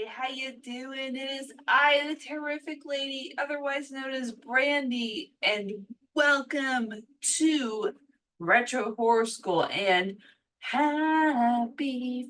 how you doing? It is I, the Terrific Lady, otherwise known as Brandy, and welcome to Retro Horror School and happy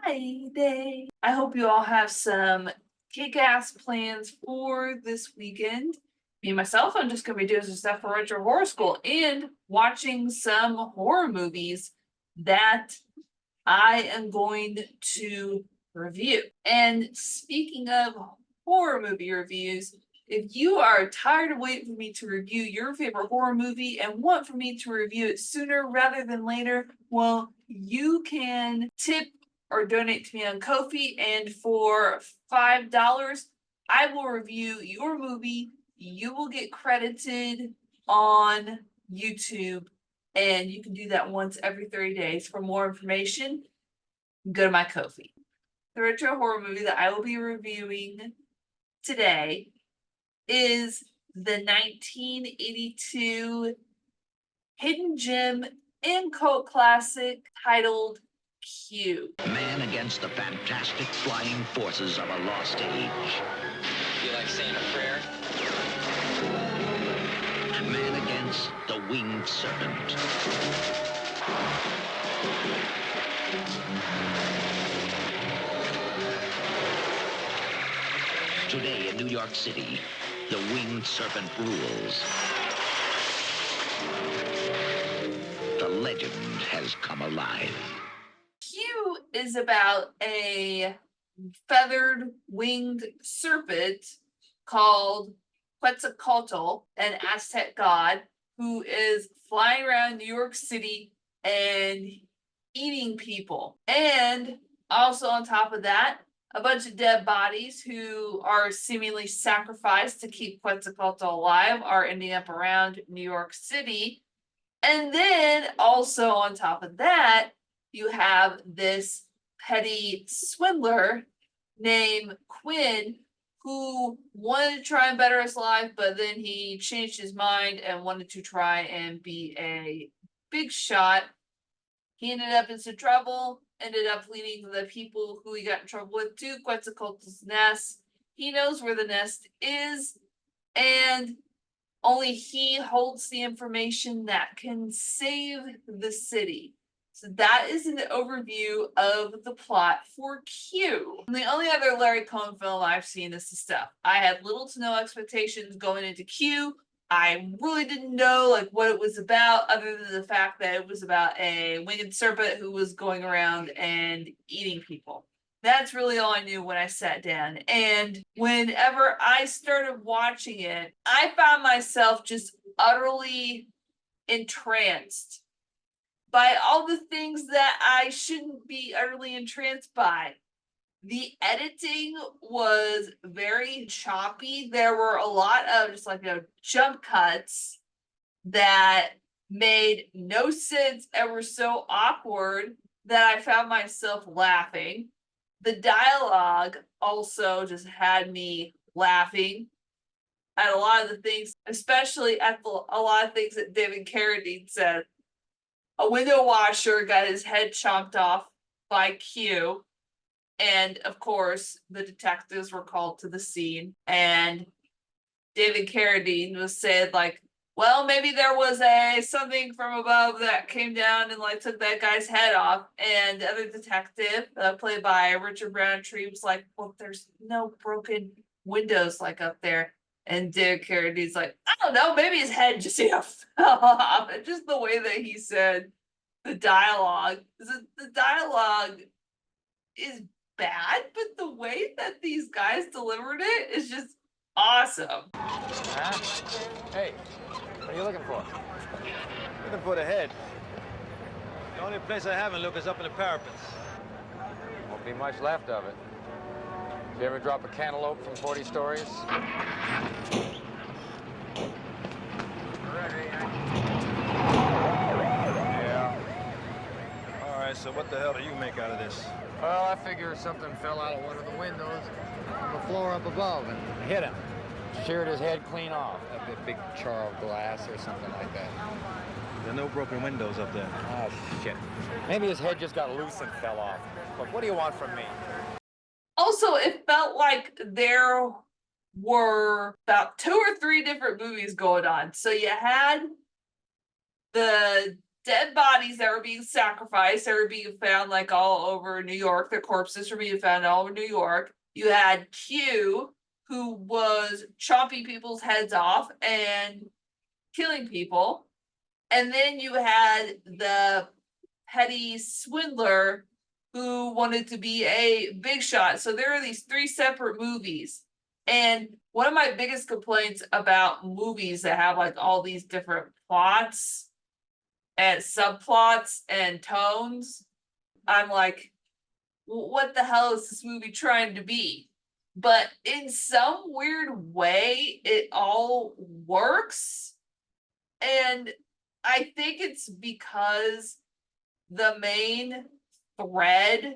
Friday. I hope you all have some kick-ass plans for this weekend. Me myself, I'm just going to be doing some stuff for Retro Horror School and watching some horror movies that I am going to review. And speaking of horror movie reviews, if you are tired of waiting for me to review your favorite horror movie and want for me to review it sooner rather than later, well, you can tip or donate to me on Ko-fi, and for $5, I will review your movie. You will get credited on YouTube, and you can do that once every 30 days. For more information, go to my Ko-fi. The retro horror movie that I will be reviewing today is the 1982 hidden gem and cult classic titled Q. Man against the fantastic flying forces of a lost age. You like saying a prayer? Man against the winged serpent. Today in New York City, the winged serpent rules. The legend has come alive. Q is about a feathered winged serpent called Quetzalcoatl, an Aztec god, who is flying around New York City and eating people. And also on top of that, a bunch of dead bodies who are seemingly sacrificed to keep Quetzalcoatl alive are ending up around New York City. And then also on top of that, you have this petty swindler named Quinn who wanted to try and better his life, but then he changed his mind and wanted to try and be a big shot. He ended up in some trouble, ended up leading the people who he got in trouble with to Quetzalcoatl's nest. He knows where the nest is, and only he holds the information that can save the city. So that is an overview of the plot for Q. And the only other Larry Cohen film I've seen is the stuff. I had little to no expectations going into Q. I really didn't know what it was about, other than the fact that it was about a winged serpent who was going around and eating people. That's really all I knew when I sat down. And whenever I started watching it, I found myself just utterly entranced by all the things that I shouldn't be utterly entranced by. The editing was very choppy. There were a lot of just jump cuts that made no sense and were so awkward that I found myself laughing. The dialogue also just had me laughing at a lot of the things, especially at a lot of things that David Carradine said. A window washer got his head chopped off by Q. And of course, the detectives were called to the scene. And David Carradine was said, well, maybe there was something from above that came down and took that guy's head off. And the other detective, played by Richard Roundtree, was like, well, there's no broken windows up there. And David Carradine's like, I don't know, maybe his head just fell off. And just the way that he said the dialogue is bad, but the way that these guys delivered it is just awesome. Hey, what are you looking for? Looking for the head. The only place I haven't looked is up in the parapets. Won't be much left of it. Did you ever drop a cantaloupe from 40 stories? Yeah. All right, so what the hell do you make out of this? Well, I figure something fell out of one of the windows on the floor up above and hit him. Sheared his head clean off. A big char of glass or something like that. There are no broken windows up there. Oh, shit. Maybe his head just got loose and fell off. Look, what do you want from me? Also Also, it felt like there were about 2 or 3 different movies going on. So you had the dead bodies that were being sacrificed, that were being found like all over New York. Their corpses were being found all over New York. You had Q, who was chopping people's heads off and killing people. And then you had the petty swindler who wanted to be a big shot. So there are these 3 separate movies. And one of my biggest complaints about movies that have like all these different plots and subplots and tones, I'm like, what the hell is this movie trying to be? But in some weird way, it all works. And I think it's because the main thread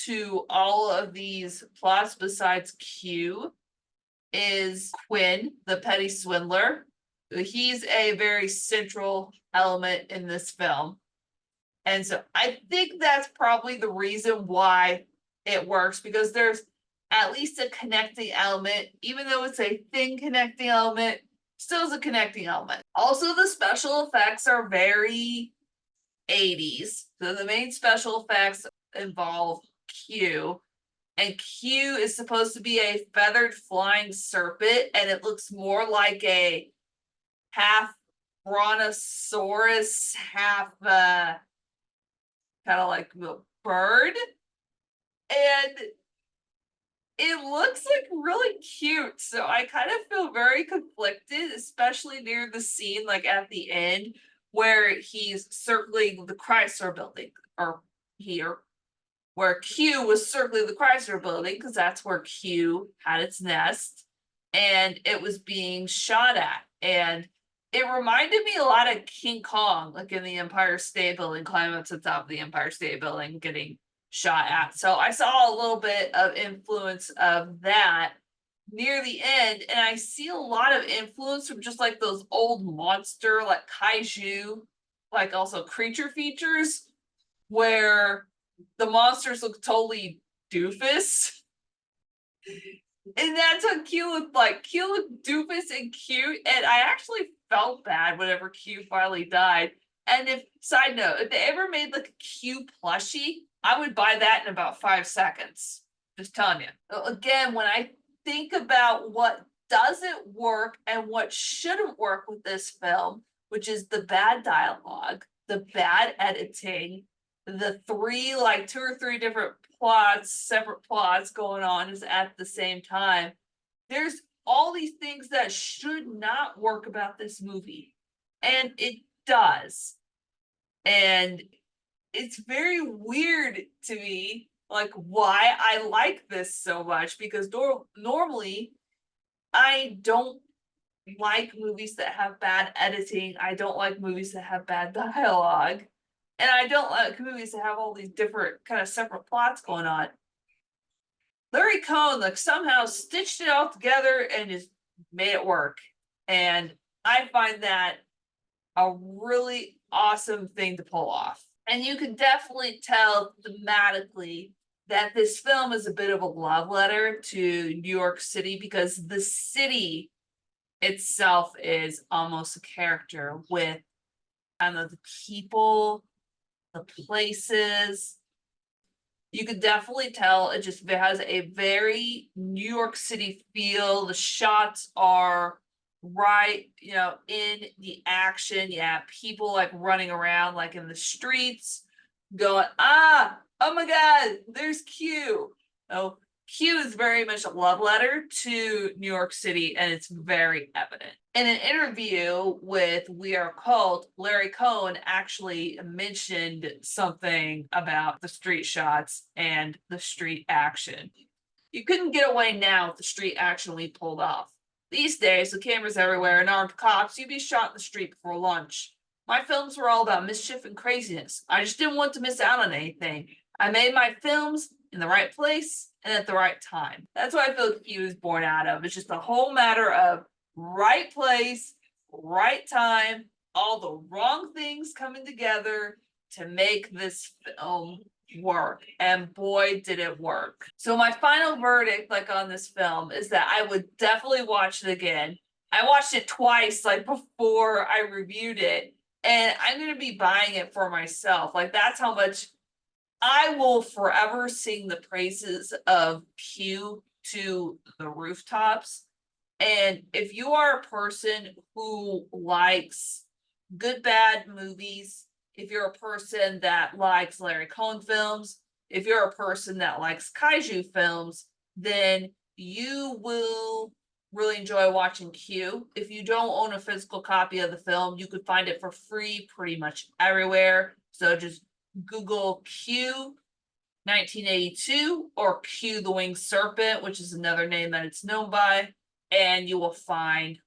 to all of these plots, besides Q, is Quinn, the petty swindler. He's a very central element in this film. And so I think that's probably the reason why it works, because there's at least a connecting element, even though it's a thin connecting element, still is a connecting element. Also, the special effects are very 80s. So the main special effects involve Q, and Q is supposed to be a feathered flying serpent, and it looks more like a half brontosaurus, half kind of like a bird. And it looks like really cute. So I kind of feel very conflicted, especially near the scene like at the end where he's circling the Chrysler building, or here, where Q was circling the Chrysler building, because that's where Q had its nest, and it was being shot at. And it reminded me a lot of King Kong, like in the Empire State Building, climbing up to the top of the Empire State Building, getting shot at. So I saw a little bit of influence of that near the end, and I see a lot of influence from just like those old monster, like kaiju, like also creature features, where the monsters look totally doofus. And that's what Q looked like. Q looked doofus and cute, and I actually felt bad whenever Q finally died. And if, side note, if they ever made like a Q plushie, I would buy that in about 5 seconds. Just telling you. Again, when I think about what doesn't work and what shouldn't work with this film, which is the bad dialogue, the bad editing, the 2 or 3 different plots, separate plots going on is at the same time. There's all these things that should not work about this movie, and it does. And it's very weird to me, like, why I like this so much, because normally I don't like movies that have bad editing. I don't like movies that have bad dialogue. And I don't like movies that have all these different kind of separate plots going on. Larry Cohen like somehow stitched it all together and just made it work. And I find that a really awesome thing to pull off. And you can definitely tell thematically that this film is a bit of a love letter to New York City, because the city itself is almost a character with, I don't know, the people, the places. You could definitely tell it just has a very New York City feel. The shots are right, in the action. Yeah, people like running around like in the streets, going, oh my God, there's Q. Oh, Q is very much a love letter to New York City, and it's very evident. In an interview with We Are Cult, Larry Cohen actually mentioned something about the street shots and the street action. You couldn't get away now with the street action we pulled off. These days, with cameras everywhere and armed cops, you'd be shot in the street before lunch. My films were all about mischief and craziness. I just didn't want to miss out on anything. I made my films in the right place and at the right time. That's what I feel like Q was born out of. It's just a whole matter of right place, right time, all the wrong things coming together to make this film work, and boy did it work. So my final verdict like on this film is that I would definitely watch it again. I watched it twice like before I reviewed it, and I'm going to be buying it for myself. Like that's how much I will forever sing the praises of Q to the rooftops. And if you are a person who likes good bad movies, if you're a person that likes Larry Cohen films, if you're a person that likes kaiju films, then you will really enjoy watching Q. If you don't own a physical copy of the film, you could find it for free pretty much everywhere. So just Google Q 1982 or Q the Winged Serpent, which is another name that it's known by, and you will find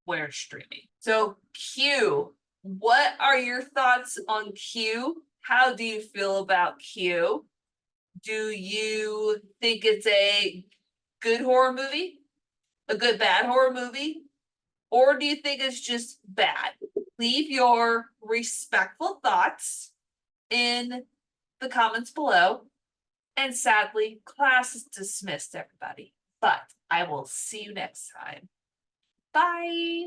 where it's streaming. So Q, what are your thoughts on Q? How do you feel about Q? Do you think it's a good horror movie? A good bad horror movie? Or do you think it's just bad? Leave your respectful thoughts in the comments below. And sadly, class is dismissed, everybody. But I will see you next time. Bye.